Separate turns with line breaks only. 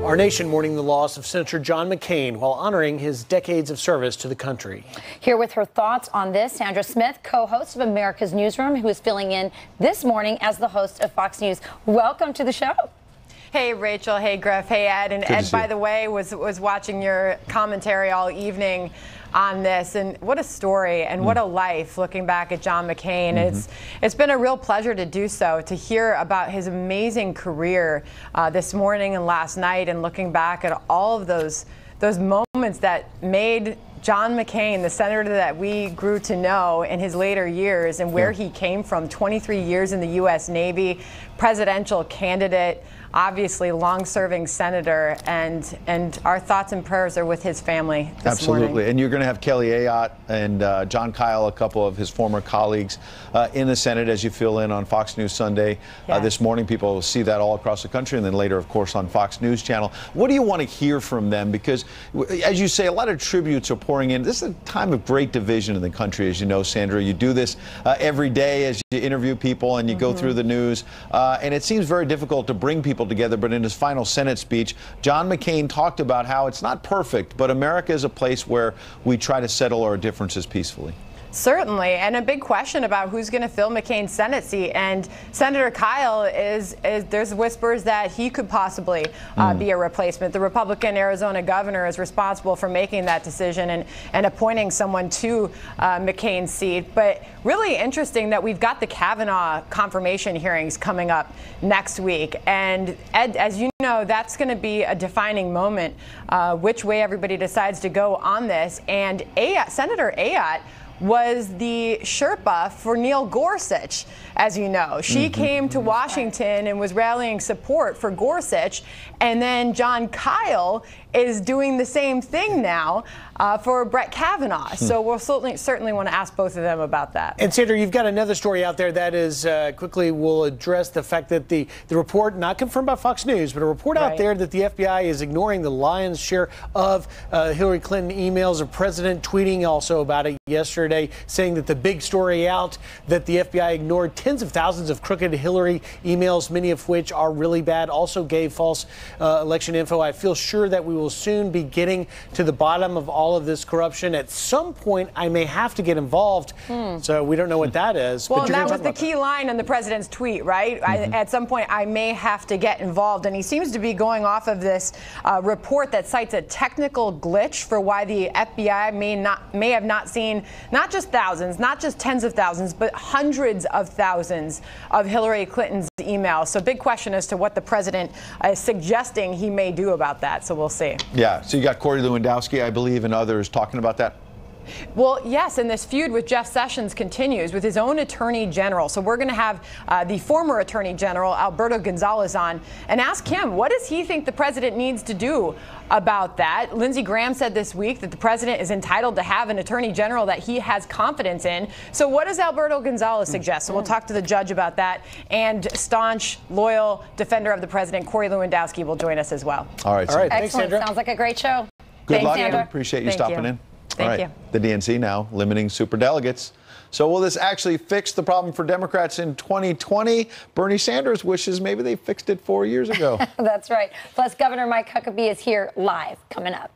Our nation mourning the loss of Senator John McCain while honoring his decades of service to the country.
Here with her thoughts on this, Sandra Smith, co-host of America's Newsroom, who is filling in this morning as the host of Fox News. Welcome to the show.
Hey, Rachel. Hey, Griff. Hey, Ed. And Ed, by the way, was watching your commentary all evening on this, and what a story and what a life, looking back at John McCain. It's been a real pleasure to do so, to hear about his amazing career this morning and last night, and looking back at all of those moments that made John McCain the senator that we grew to know in his later years, and where he came from. 23 years in the U.S. Navy, presidential candidate, obviously long-serving senator, and our thoughts and prayers are with his family this morning.
And you're going to have Kelly Ayotte and John Kyle, a couple of his former colleagues, in the Senate as you fill in on Fox News Sunday this morning. People will see that all across the country, and then later, of course, on Fox News Channel. What do you want to hear from them? Because, as you say, a lot of tributes are pouring in. This is a time of great division in the country, as you know, Sandra. You do this every day as you interview people and you go through the news, and it seems very difficult to bring people together. But in his final Senate speech, John McCain talked about how it's not perfect, but America is a place where we try to settle our differences peacefully.
Certainly, and a big question about who's going to fill McCain's Senate seat. And Senator Kyle is there's whispers that he could possibly be a replacement. The Republican Arizona governor is responsible for making that decision and appointing someone to McCain's seat. But really interesting that we've got the Kavanaugh confirmation hearings coming up next week. And Ed, as you know, that's going to be a defining moment, which way everybody decides to go on this. And Senator Ayotte was the Sherpa for Neil Gorsuch, as you know. She came to Washington and was rallying support for Gorsuch, and then John Kyle is doing the same thing now for Brett Kavanaugh. So we'll certainly want to ask both of them about that.
And Sandra, you've got another story out there that is quickly will address the fact that the report, not confirmed by Fox News, but a report out there that the FBI is ignoring the lion's share of Hillary Clinton emails. The president tweeting also about it yesterday, saying that the big story out, that the FBI ignored tens of thousands of crooked Hillary emails, many of which are really bad, also gave false election info. I feel sure that we will soon be getting to the bottom of all of this corruption. At some point, I may have to get involved. So we don't know what that is.
Well,
but
that was the key line in the president's tweet, right? At some point, I may have to get involved. And he seems to be going off of this report that cites a technical glitch for why the FBI may have not seen not just thousands, not just tens of thousands, but hundreds of thousands of Hillary Clinton's emails. So big question as to what the president is suggesting he may do about that. So we'll see.
Yeah. So you got Corey Lewandowski, I believe, and others talking about that.
Well, yes, and this feud with Jeff Sessions continues with his own attorney general. So we're going to have the former attorney general, Alberto Gonzales, on and ask him, what does he think the president needs to do about that? Lindsey Graham said this week that the president is entitled to have an attorney general that he has confidence in. So what does Alberto Gonzales suggest? So we'll talk to the judge about that. And staunch, loyal defender of the president, Corey Lewandowski, will join us as well.
All right.
Excellent. Thanks, Sandra. Sounds like a great show.
Good luck.
Sandra.
Appreciate you stopping in.
Thank you.
The DNC now limiting superdelegates. So will this actually fix the problem for Democrats in 2020? Bernie Sanders wishes maybe they fixed it 4 years ago.
That's right. Plus, Governor Mike Huckabee is here live coming up.